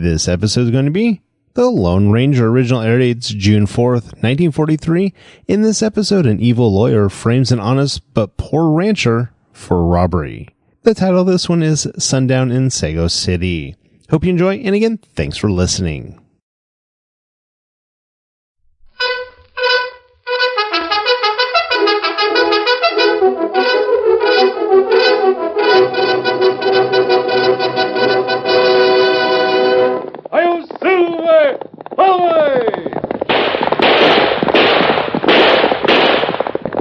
This episode is going to be The Lone Ranger. Original air dates June 4th, 1943. In this episode, an evil lawyer frames an honest but poor rancher for robbery. The title of this one is Sundown in Sago City. Hope you enjoy, and again, thanks for listening.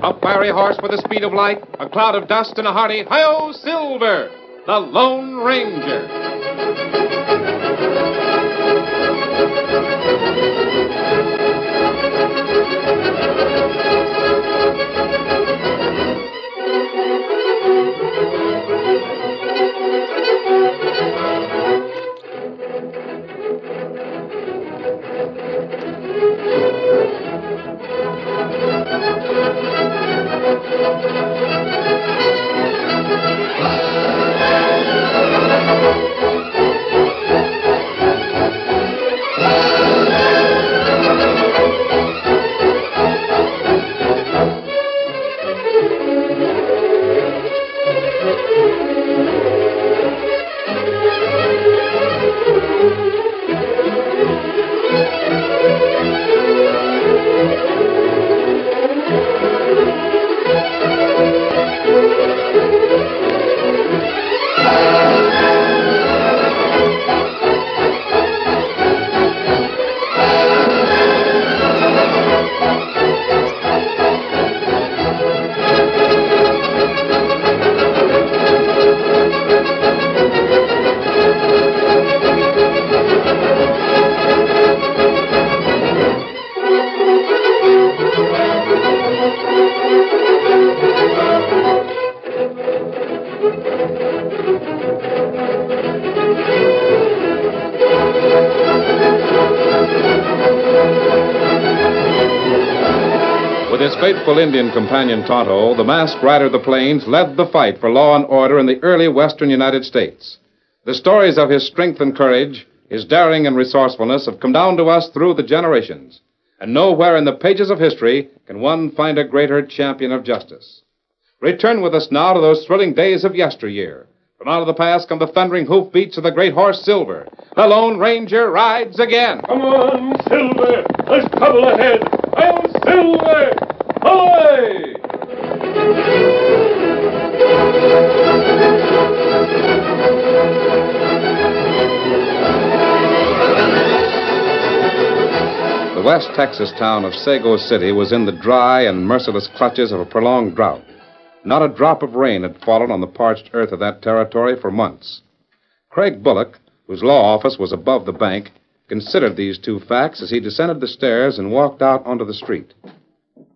A fiery horse with the speed of light, a cloud of dust, and a hearty "Hi-Yo, Silver!" The Lone Ranger. With his faithful Indian companion Tonto, the masked rider of the plains led the fight for law and order in the early western United States. The stories of his strength and courage, his daring and resourcefulness have come down to us through the generations. And nowhere in the pages of history can one find a greater champion of justice. Return with us now to those thrilling days of yesteryear. From out of the past come the thundering hoofbeats of the great horse Silver. The Lone Ranger rides again. Come on, Silver! There's trouble ahead! I'm Silver! Away! The West Texas town of Sago City was in the dry and merciless clutches of a prolonged drought. Not a drop of rain had fallen on the parched earth of that territory for months. Craig Bullock, whose law office was above the bank, considered these two facts as he descended the stairs and walked out onto the street.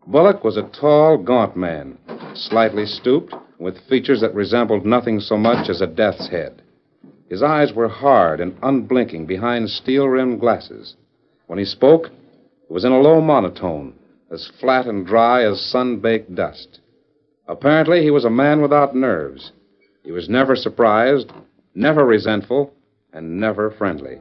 Bullock was a tall, gaunt man, slightly stooped, with features that resembled nothing so much as a death's head. His eyes were hard and unblinking behind steel-rimmed glasses. When he spoke, it was in a low monotone, as flat and dry as sun-baked dust. Apparently, he was a man without nerves. He was never surprised, never resentful, and never friendly.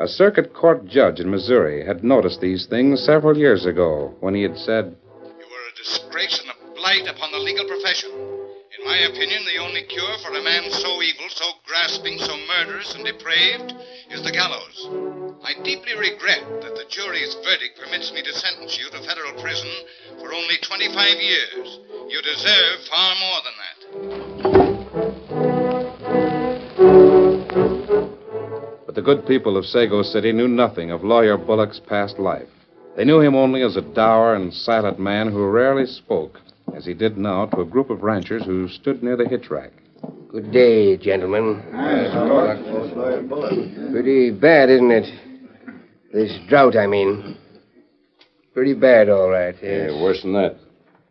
A circuit court judge in Missouri had noticed these things several years ago when he had said, "You are a disgrace and a blight upon the legal profession. In my opinion, the only cure for a man so evil, so grasping, so murderous and depraved is the gallows. I deeply regret that the jury's verdict permits me to sentence you to federal prison for only 25 years. You deserve far more than that." But the good people of Sago City knew nothing of Lawyer Bullock's past life. They knew him only as a dour and silent man who rarely spoke, as he did now to a group of ranchers who stood near the hitch rack. Good day, gentlemen. Pretty bad, isn't it? This drought, I mean. Pretty bad, all right. Yes. Yeah, worse than that.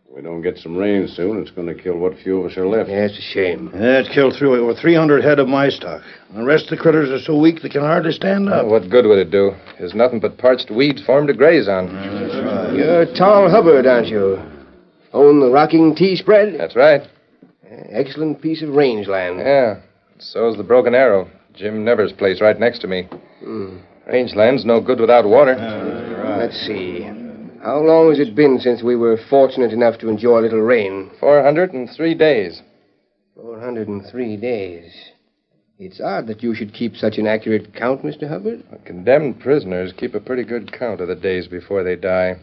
If we don't get some rain soon, it's going to kill what few of us are left. Yeah, it's a shame. Yeah, it killed through over 300 head of my stock. The rest of the critters are so weak they can hardly stand up. Well, what good would it do? There's nothing but parched weeds for 'em to graze on. That's right. You're Tall Hubbard, aren't you? Own the rocking tea spread? That's right. Excellent piece of rangeland. Yeah. So's the Broken Arrow. Jim Never's place right next to me. Rangeland's no good without water. Let's see. How long has it been since we were fortunate enough to enjoy a little rain? 403 days. 403 days. It's odd that you should keep such an accurate count, Mr. Hubbard. Condemned prisoners keep a pretty good count of the days before they die.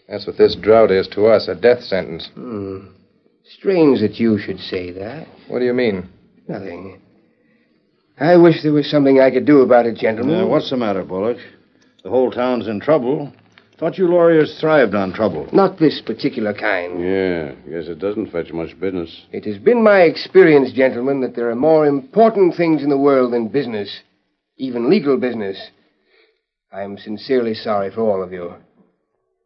That's what this drought is to us, a death sentence. Strange that you should say that. What do you mean? Nothing. I wish there was something I could do about it, gentlemen. What's the matter, Bullock? The whole town's in trouble. Thought you lawyers thrived on trouble. Not this particular kind. Yeah, guess it doesn't fetch much business. It has been my experience, gentlemen, that there are more important things in the world than business, even legal business. I am sincerely sorry for all of you.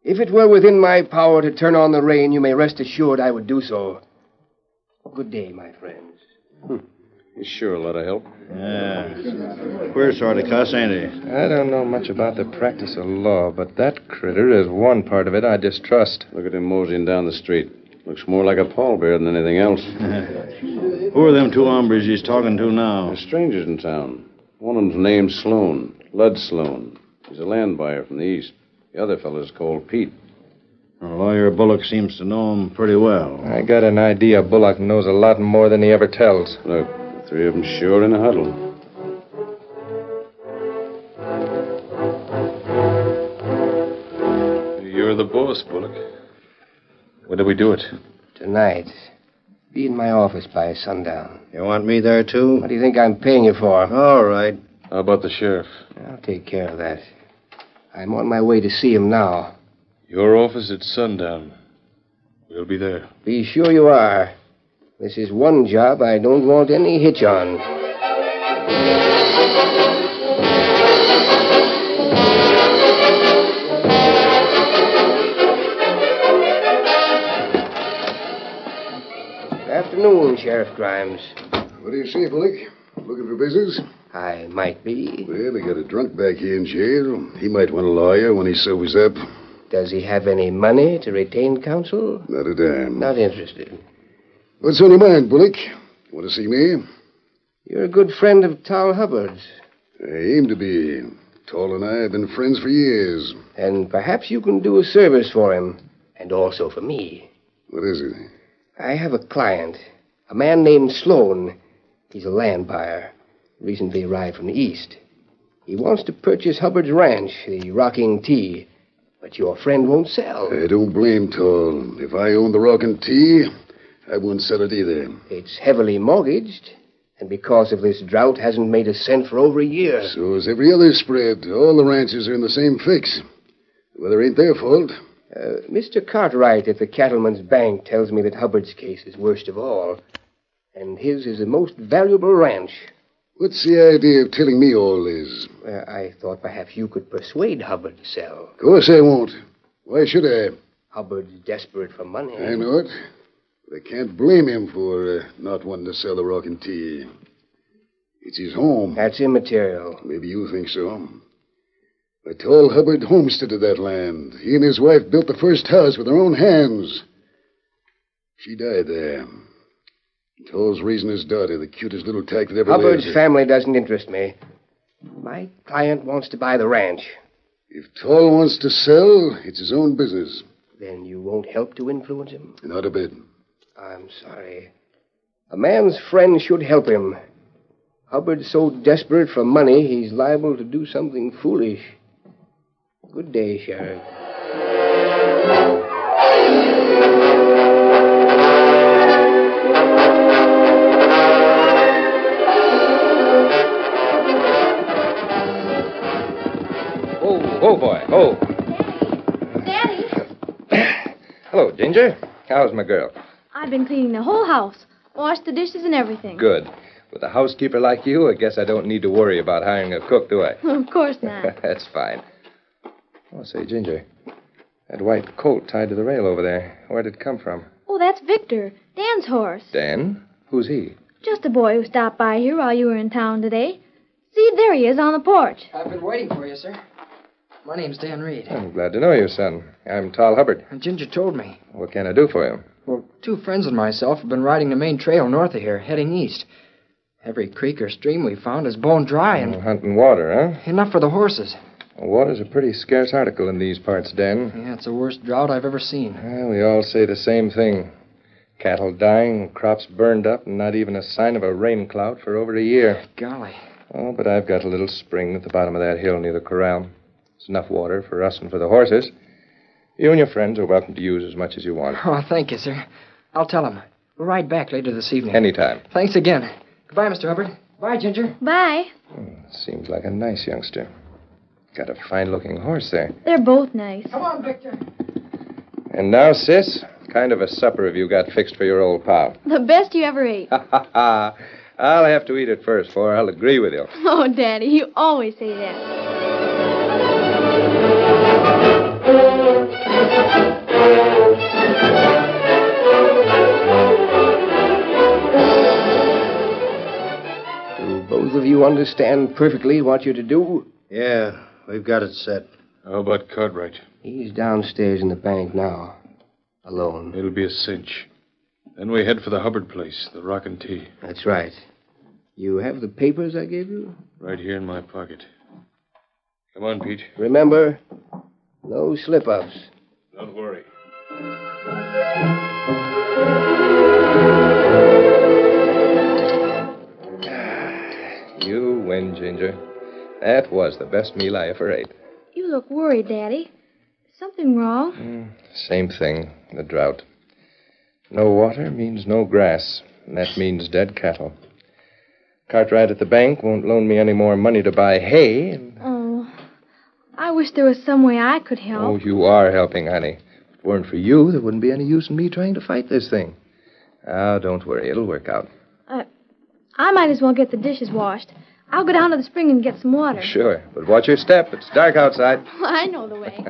If it were within my power to turn on the rain, you may rest assured I would do so. Good day, my friends. He's sure a lot of help. Yeah. Queer sort of cuss, ain't he? I don't know much about the practice of law, but that critter is one part of it I distrust. Look at him moseying down the street. Looks more like a pallbearer than anything else. Who are them two hombres he's talking to now? They're strangers in town. One of them's named Sloan, Lud Sloan. He's a land buyer from the east. The other fellow's called Pete. Lawyer Bullock seems to know him pretty well. I got an idea Bullock knows a lot more than he ever tells. Look, the three of them sure in a huddle. You're the boss, Bullock. When do we do it? Tonight. Be in my office by sundown. You want me there, too? What do you think I'm paying you for? All right. How about the sheriff? I'll take care of that. I'm on my way to see him now. Your office at sundown. We'll be there. Be sure you are. This is one job I don't want any hitch on. Good afternoon, Sheriff Grimes. What do you say, Bullock? Looking for business? I might be. Well, they got a drunk back here in jail. He might want a lawyer when he's sobers up. Does he have any money to retain counsel? Not a dime. Not interested. What's on your mind, Bullock? Want to see me? You're a good friend of Tal Hubbard's. I aim to be. Tall and I have been friends for years. And perhaps you can do a service for him. And also for me. What is it? I have a client. A man named Sloan. He's a land buyer. Recently arrived from the east. He wants to purchase Hubbard's ranch, the Rocking T. But your friend won't sell. I don't blame Tall. If I owned the Rockin' T, I wouldn't sell it either. It's heavily mortgaged, and because of this drought, hasn't made a cent for over a year. So is every other spread. All the ranches are in the same fix. The weather ain't their fault. Mr. Cartwright at the Cattleman's Bank tells me that Hubbard's case is worst of all, and his is the most valuable ranch. What's the idea of telling me all this? I thought perhaps you could persuade Hubbard to sell. Of course I won't. Why should I? Hubbard's desperate for money. I know it. But I can't blame him for not wanting to sell the Rockin' T. It's his home. That's immaterial. Maybe you think so. But Tall Hubbard homesteaded that land. He and his wife built the first house with their own hands. She died there. Toll's raising his daughter, the cutest little tyke that ever lived. Hubbard's family doesn't interest me. My client wants to buy the ranch. If Toll wants to sell, it's his own business. Then you won't help to influence him? Not a bit. I'm sorry. A man's friend should help him. Hubbard's so desperate for money, he's liable to do something foolish. Good day, Sheriff. Oh, boy. Oh. Daddy. Hello, Ginger. How's my girl? I've been cleaning the whole house. Washed the dishes and everything. Good. With a housekeeper like you, I guess I don't need to worry about hiring a cook, do I? Of course not. That's fine. Oh, say, Ginger, that white coat tied to the rail over there, where'd it come from? Oh, that's Victor, Dan's horse. Dan? Who's he? Just a boy who stopped by here while you were in town today. See, there he is on the porch. I've been waiting for you, sir. My name's Dan Reed. I'm glad to know you, son. I'm Tal Hubbard. Ginger told me. What can I do for you? Well, two friends and myself have been riding the main trail north of here, heading east. Every creek or stream we found is bone dry and Hunting water, huh? enough for the horses. Well, water's a pretty scarce article in these parts, Dan. Yeah, it's the worst drought I've ever seen. Well, we all say the same thing. Cattle dying, crops burned up, and not even a sign of a rain cloud for over a year. Golly. Oh, but I've got a little spring at the bottom of that hill near the corral. It's enough water for us and for the horses. You and your friends are welcome to use as much as you want. Oh, thank you, sir. I'll tell him. We'll ride back later this evening. Anytime. Thanks again. Goodbye, Mr. Hubbard. Bye, Ginger. Bye. Seems like a nice youngster. Got a fine-looking horse there. They're both nice. Come on, Victor. And now, sis, what kind of a supper have you got fixed for your old pal? The best you ever ate. Ha, ha, ha. I'll have to eat it first, for I'll agree with you. Oh, Daddy, you always say that. Do both of you understand perfectly what you're to do? Yeah, we've got it set. How about Cartwright? He's downstairs in the bank now. Alone. It'll be a cinch. Then we head for the Hubbard place, the Rock and Tea. That's right. You have the papers I gave you? Right here in my pocket. Come on, Pete. Remember, no slip-ups. Don't worry. You win, Ginger. That was the best meal I ever ate. You look worried, Daddy. Is something wrong? Same thing, the drought. No water means no grass, and that means dead cattle. Cartwright at the bank won't loan me any more money to buy hay. Oh, I wish there was some way I could help. Oh, you are helping, honey. If it weren't for you, there wouldn't be any use in me trying to fight this thing. Oh, don't worry. It'll work out. I might as well get the dishes washed. I'll go down to the spring and get some water. Sure, but watch your step. It's dark outside. I know the way.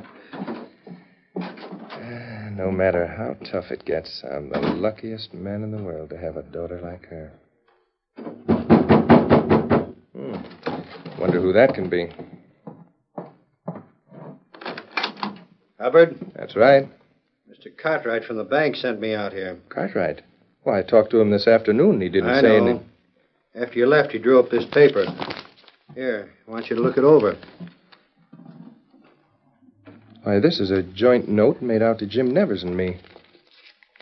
No matter how tough it gets, I'm the luckiest man in the world to have a daughter like her. Wonder who that can be. Hubbard? That's right. Mr. Cartwright from the bank sent me out here. Cartwright? Why, I talked to him this afternoon. He didn't I say know. anything. After you left, he drew up this paper. Here, I want you to look it over. Why, this is a joint note made out to Jim Nevers and me.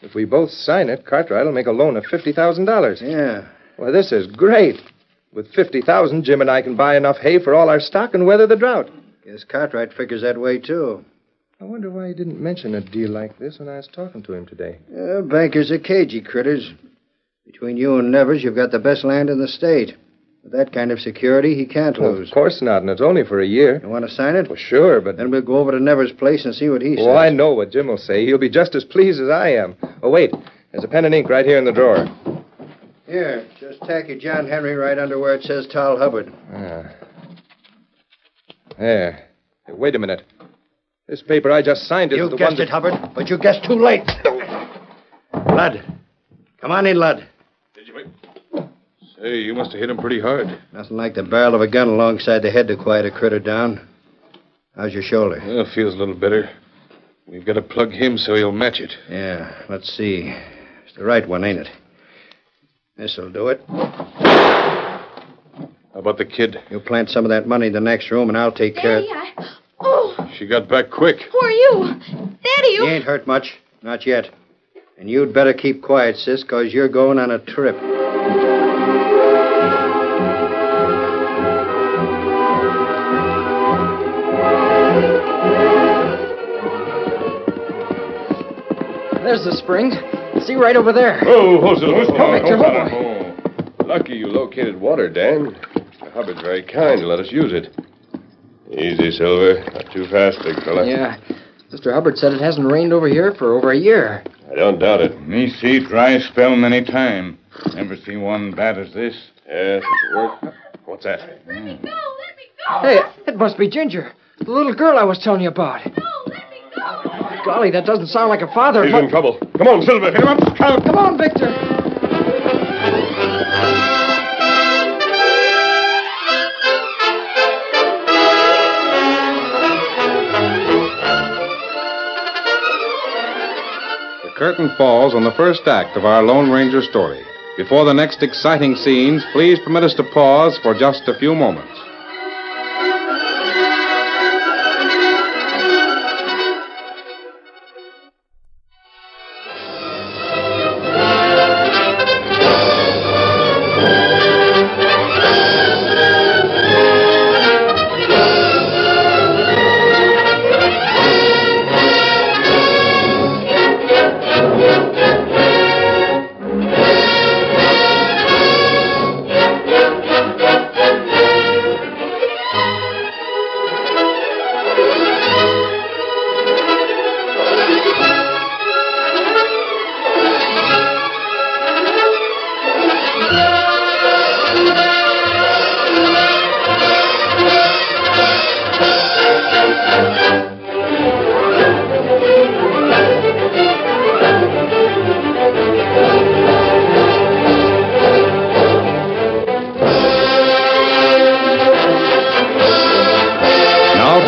If we both sign it, Cartwright will make a loan of $50,000. Yeah. Why, this is great. With $50,000, Jim and I can buy enough hay for all our stock and weather the drought. Guess Cartwright figures that way, too. I wonder why he didn't mention a deal like this when I was talking to him today. Bankers are cagey critters. Between you and Nevers, you've got the best land in the state. With that kind of security, he can't lose. Of course not, and it's only for a year. You want to sign it? Well, sure, but... Then we'll go over to Nevers' place and see what he says. Oh, I know what Jim will say. He'll be just as pleased as I am. Oh, wait. There's a pen and ink right here in the drawer. Here, just tack your John Henry right under where it says Tall Hubbard. There. Hey, wait a minute. This paper I just signed is You the guessed one that... it, Hubbard, but you guessed too late. Lud. Come on in, Lud. Did you make... Say, you must have hit him pretty hard. Nothing like the barrel of a gun alongside the head to quiet a critter down. How's your shoulder? Well, feels a little better. We've got to plug him so he'll match it. Yeah, let's see. It's the right one, ain't it? This'll do it. How about the kid? You plant some of that money in the next room, and I'll take care Daddy, of... Oh, She got back quick. who are you? Daddy, He ain't hurt much. Not yet. And you'd better keep quiet, sis, because you're going on a trip. There's the spring. See right over there. Oh, hold on. Victor, hold on. Lucky you located water, Dan. Mr. Hubbard's very kind to let us use it. Easy, Silver. Not too fast, big fella. Yeah. Mr. Hubbard said it hasn't rained over here for over a year. I don't doubt it. Me see dry spell many time. Never see one bad as this. Yes, it's work. What's that? Let me go. Let me go. Hey, it must be Ginger. The little girl I was telling you about. No, let me go. Golly, that doesn't sound like a father. He's in trouble. Come on, Silver. Hit him up. Come on, Victor. The curtain falls on the first act of our Lone Ranger story. Before the next exciting scenes, please permit us to pause for just a few moments.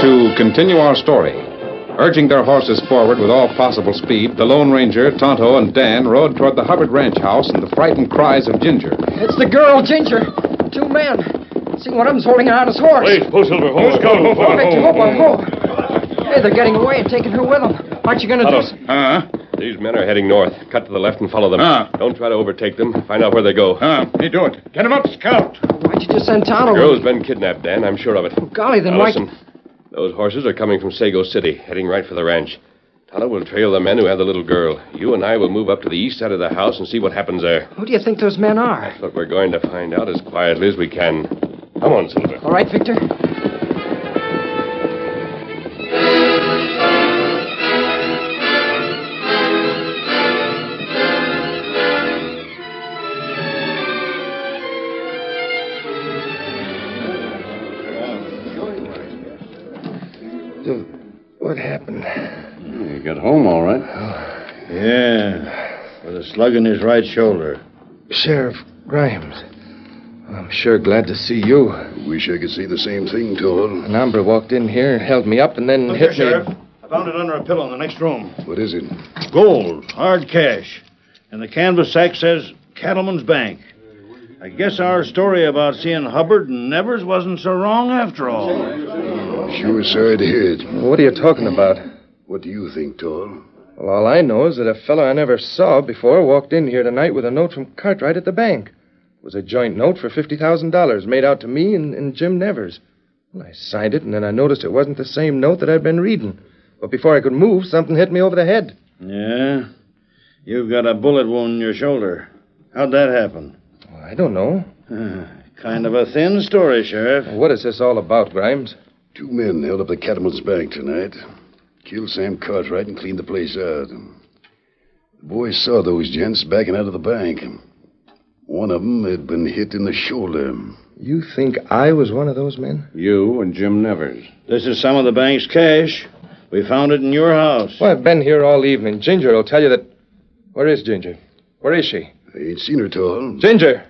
To continue our story. Urging their horses forward with all possible speed, the Lone Ranger, Tonto, and Dan rode toward the Hubbard ranch house and the frightened cries of Ginger. It's the girl, Ginger. 2 men. See, one of them's holding her on his horse. Wait, pull Silver. Let's go. Hey, they're getting away and taking her with them. Aren't you going to do something? These men are heading north. Cut to the left and follow them. Don't try to overtake them. Find out where they go. Hey, do it. Get them up, Scout. Why'd you just send Tonto? The girl's been kidnapped, Dan. I'm sure of it. Oh, golly, then now, why... Listen. Those horses are coming from Sago City, heading right for the ranch. Tonto will trail the men who have the little girl. You and I will move up to the east side of the house and see what happens there. Who do you think those men are? That's what we're going to find out as quietly as we can. Come on, Silver. All right, Victor. What happened? You got home all right. Yeah, with a slug in his right shoulder. Sheriff Rhynes. I'm sure glad to see you. Wish I could say the same thing, Todd. An hombre walked in here, held me up, and then Look hit here, me. Sheriff. I found it under a pillow in the next room. What is it? Gold, hard cash. And the canvas sack says Cattleman's Bank. I guess our story about seeing Hubbard and Nevers wasn't so wrong after all. Sure sorry to hear it. What are you talking about? What do you think, Todd? Well, all I know is that a fellow I never saw before walked in here tonight with a note from Cartwright at the bank. It was a joint note for $50,000 made out to me and Jim Nevers. Well, I signed it, and then I noticed it wasn't the same note that I'd been reading. But before I could move, something hit me over the head. Yeah? You've got a bullet wound in your shoulder. How'd that happen? Well, I don't know. Kind of a thin story, Sheriff. What is this all about, Grimes? 2 men held up the Cattleman's Bank tonight. Killed Sam Cartwright and cleaned the place out. The boys saw those gents backing out of the bank. One of them had been hit in the shoulder. You think I was one of those men? You and Jim Nevers. This is some of the bank's cash. We found it in your house. Well, I've been here all evening. Ginger will tell you that... Where is Ginger? Where is she? I ain't seen her, Todd. Ginger!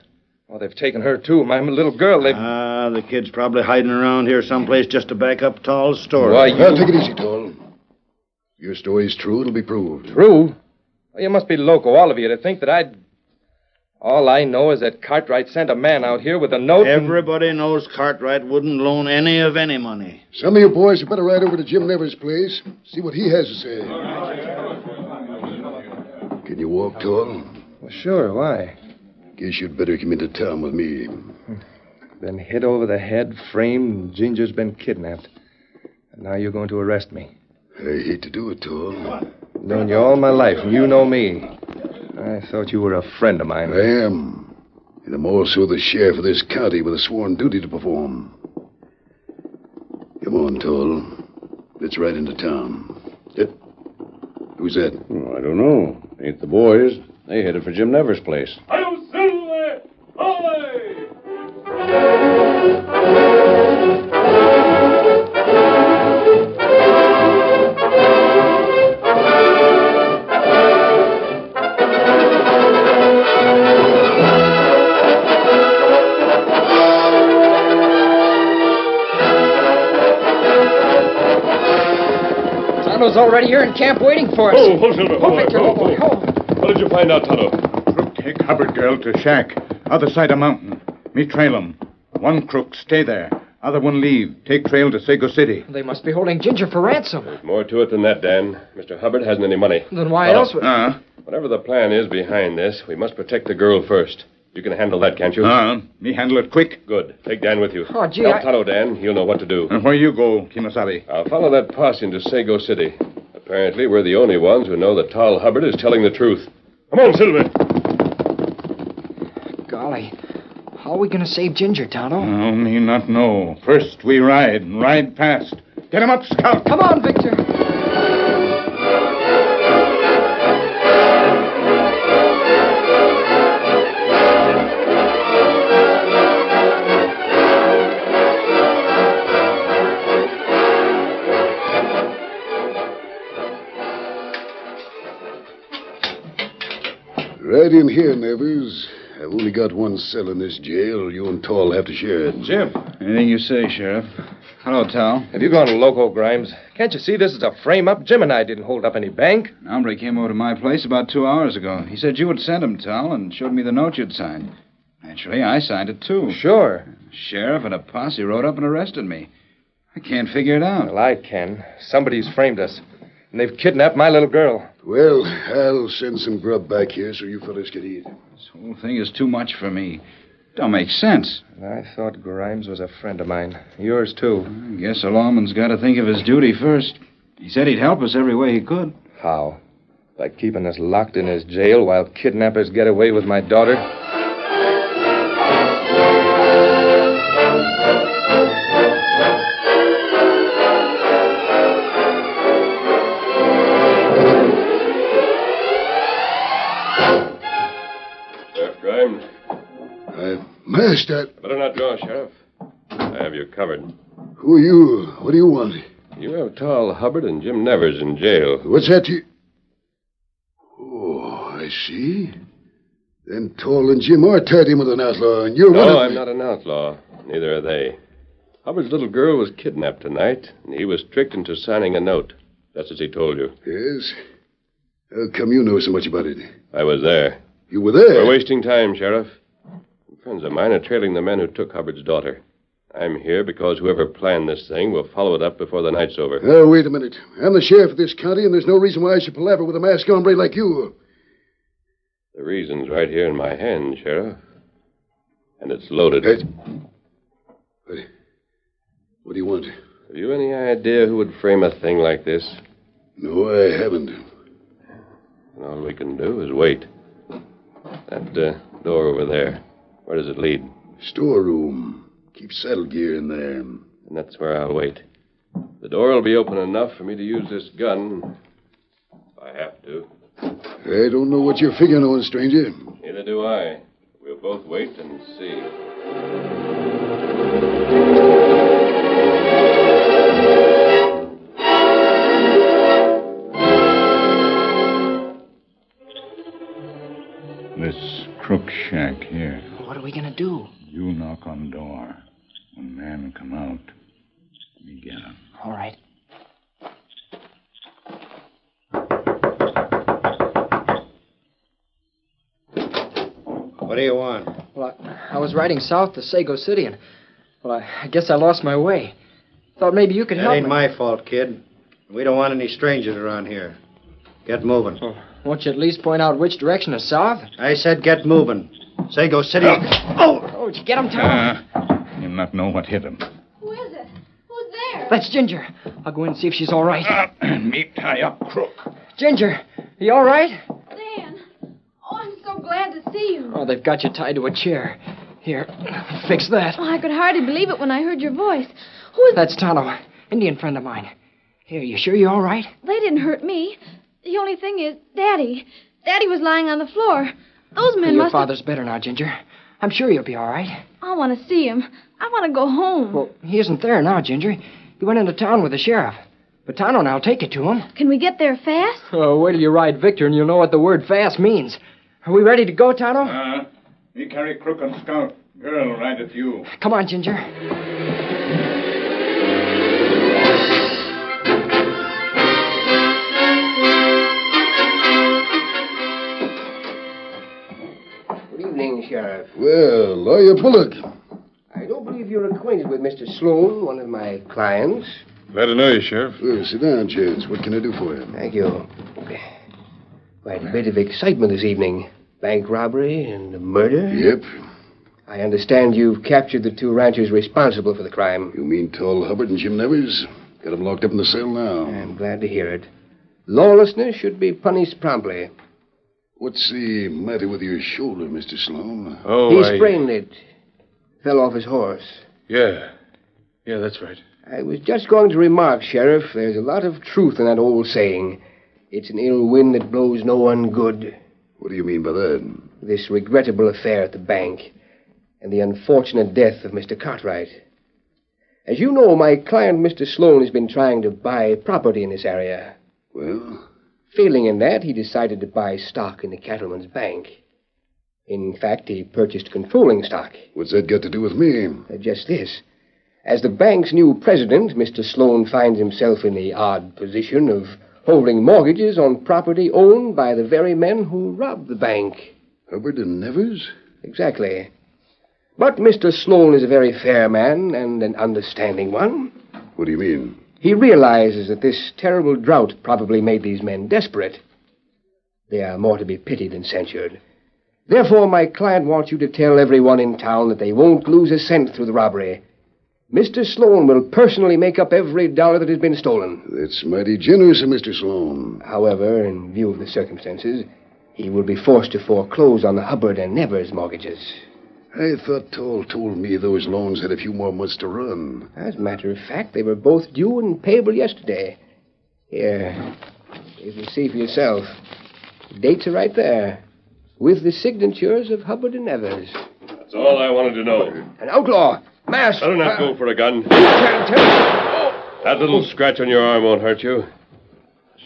Oh, they've taken her, too. My little girl, they've... The kid's probably hiding around here someplace just to back up Tall's story. Why, Well, take it easy, Todd. Your story's true. It'll be proved. True? Well, you must be loco, all of you, to think that I'd... All I know is that Cartwright sent a man out here with a note. Everybody knows Cartwright wouldn't loan any of any money. Some of you boys had better ride over to Jim Nevers' place, see what he has to say. Can you walk, Todd? Well, sure, why? Guess you'd better come into town with me. Been hit over the head, framed, Ginger's been kidnapped. And now you're going to arrest me. I hate to do it, Todd. Known you all my life, and you know me. I thought you were a friend of mine. I am. And I'm also the sheriff of this county with a sworn duty to perform. Come on, Todd. Let's ride into town. Who's that? Oh, I don't know. Ain't the boys. They headed for Jim Nevers' place. Hi-yo, Silver! Hi! Tonto's already here in camp waiting for us. Oh, Silver. Victor, What did you find out, Tonto? Crook Take Hubbard girl to shack. Other side of mountain. Me trail 'em. One crook stay there. Other one leave. Take trail to Sago City. They must be holding Ginger for ransom. There's more to it than that, Dan. Mr. Hubbard hasn't any money. Then why else would... Whatever the plan is behind this, we must protect the girl first. You can handle that, can't you? Me handle it quick. Good. Take Dan with you. Oh, gee, Tell Tonto, Dan. He'll know what to do. And where you go, Kimasabi? I'll follow that posse into Sago City. Apparently, we're the only ones who know that Tall Hubbard is telling the truth. Come on, Silver. Golly. How are we going to save Ginger, Tonto? Oh, me not know. First we ride, and ride past. Get him up, Scout. Come on, Victor. Right in here, Nevers. I've only got one cell in this jail. You and Tall have to share it. Jim. Anything you say, Sheriff. Hello, Tal. Have you gone loco, Grimes? Can't you see this is a frame-up? Jim and I didn't hold up any bank. An hombre came over to my place about 2 hours ago. He said you had sent him, Tal, and showed me the note you'd signed. Naturally, I signed it, too. Sure. The sheriff and a posse rode up and arrested me. I can't figure it out. Well, I can. Somebody's framed us. And they've kidnapped my little girl. Well, I'll send some grub back here so you fellas can eat. This whole thing is too much for me. Don't make sense. I thought Grimes was a friend of mine. Yours, too. I guess a lawman's got to think of his duty first. He said he'd help us every way he could. How? By keeping us locked in his jail while kidnappers get away with my daughter? Master. Better not draw, Sheriff. I have you covered. Who are you? What do you want? You have Tall Hubbard and Jim Nevers in jail. What's that to you? Oh, I see. Then Tall and Jim are tied in with an outlaw, and you're one of... No, I'm not an outlaw. Neither are they. Hubbard's little girl was kidnapped tonight, and he was tricked into signing a note, just as he told you. Yes? How come you know so much about it? I was there. You were there? We're wasting time, Sheriff. Friends of mine are trailing the men who took Hubbard's daughter. I'm here because whoever planned this thing will follow it up before the night's over. Oh, wait a minute. I'm the sheriff of this county, and there's no reason why I should palaver with a masked hombre like you. The reason's right here in my hand, Sheriff. And it's loaded. What do you want? Have you any idea who would frame a thing like this? No, I haven't. And all we can do is wait. That door over there. Where does it lead? Storeroom. Keep saddle gear in there. And that's where I'll wait. The door will be open enough for me to use this gun. If I have to. I don't know what you're figuring on, stranger. Neither do I. We'll both wait and see. This crook shack here. What are we going to do? You knock on door. When man come out, we get him. All right. What do you want? Well, I was riding south to Sago City, and, well, I guess I lost my way. Thought maybe you could help me. That ain't my fault, kid. We don't want any strangers around here. Get moving. Oh, won't you at least point out which direction is south? I said get moving. Sago City. Oh, did you get him, Tom? You not know what hit him. Who is it? Who's there? That's Ginger. I'll go in and see if she's all right. Me tie up crook. Ginger, are you all right? Dan. Oh, I'm so glad to see you. Oh, they've got you tied to a chair. Here, fix that. Oh, I could hardly believe it when I heard your voice. Who is... That's Tonto, Indian friend of mine. Here, you sure you're all right? They didn't hurt me. The only thing is, Daddy. Daddy was lying on the floor. Those men Your must father's better now, Ginger. I'm sure you'll be all right. I want to see him. I want to go home. Well, he isn't there now, Ginger. He went into town with the sheriff. But Tonto and I'll take you to him. Can we get there fast? Oh, wait till you ride Victor and you'll know what the word fast means. Are we ready to go, Tonto? Me carry crook and scout. Girl, ride at you. Come on, Ginger. Sheriff. Well, Lawyer Bullock. I don't believe you're acquainted with Mr. Sloan, one of my clients. Glad to know you, Sheriff. Well, sit down, Chance. What can I do for you? Thank you. Quite a bit of excitement this evening. Bank robbery and murder? Yep. I understand you've captured the two ranchers responsible for the crime. You mean Tall Hubbard and Jim Nevers? Got them locked up in the cell now. I'm glad to hear it. Lawlessness should be punished promptly. What's the matter with your shoulder, Mr. Sloan? He sprained it. Fell off his horse. Yeah, that's right. I was just going to remark, Sheriff, there's a lot of truth in that old saying. It's an ill wind that blows no one good. What do you mean by that? This regrettable affair at the bank and the unfortunate death of Mr. Cartwright. As you know, my client, Mr. Sloan, has been trying to buy property in this area. Well? Failing in that, he decided to buy stock in the cattleman's bank. In fact, he purchased controlling stock. What's that got to do with me? Just this. As the bank's new president, Mr. Sloan finds himself in the odd position of holding mortgages on property owned by the very men who robbed the bank. Hubbard and Nevers? Exactly. But Mr. Sloan is a very fair man and an understanding one. What do you mean? He realizes that this terrible drought probably made these men desperate. They are more to be pitied than censured. Therefore, my client wants you to tell everyone in town that they won't lose a cent through the robbery. Mr. Sloan will personally make up every dollar that has been stolen. That's mighty generous of Mr. Sloan. However, in view of the circumstances, he will be forced to foreclose on the Hubbard and Nevers mortgages. I thought Toll told me those loans had a few more months to run. As a matter of fact, they were both due and payable yesterday. Here, you can see for yourself. The dates are right there, with the signatures of Hubbard and Nevers. That's all I wanted to know. An outlaw! Masked! I don't have to go for a gun. That little scratch on your arm won't hurt you.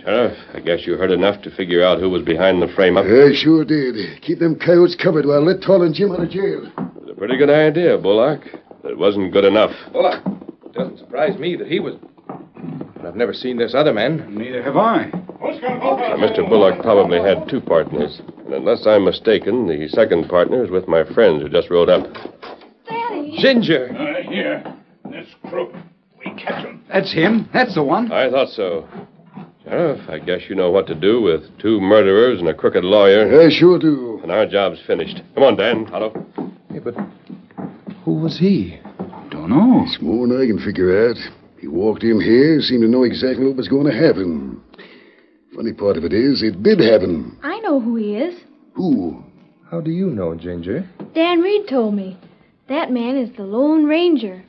Sheriff, I guess you heard enough to figure out who was behind the frame-up. I sure did. Keep them coyotes covered while I let Todd and Jim out of jail. It was a pretty good idea, Bullock. But it wasn't good enough. Bullock, it doesn't surprise me that he was... But I've never seen this other man. Neither have I. Now, Mr. Bullock probably had two partners. And unless I'm mistaken, the second partner is with my friends who just rode up. Daddy! Ginger! Here. This crook. We catch him. That's him. That's the one. I thought so. Sheriff, I guess you know what to do with two murderers and a crooked lawyer. I sure do. And our job's finished. Come on, Dan. Tonto. Yeah, but who was he? Don't know. It's more than I can figure out. He walked in here, seemed to know exactly what was going to happen. Funny part of it is, it did happen. I know who he is. Who? How do you know, Ginger? Dan Reed told me. That man is the Lone Ranger.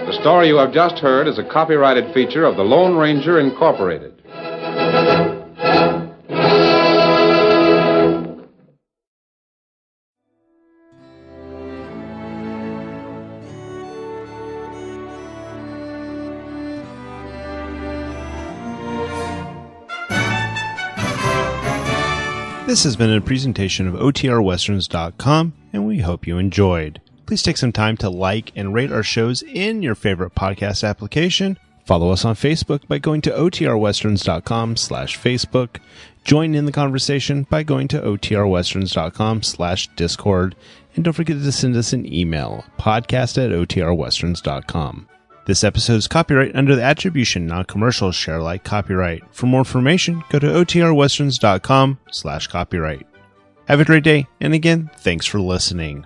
The story you have just heard is a copyrighted feature of the Lone Ranger Incorporated. This has been a presentation of OTRWesterns.com, and we hope you enjoyed. please take some time to like and rate our shows in your favorite podcast application. Follow us on Facebook by going to otrwesterns.com/Facebook. Join in the conversation by going to otrwesterns.com/Discord. And don't forget to send us an email, podcast@otrwesterns.com. This episode is copyright under the attribution, non-commercial, share alike copyright. For more information, go to otrwesterns.com/copyright. Have a great day, and again, thanks for listening.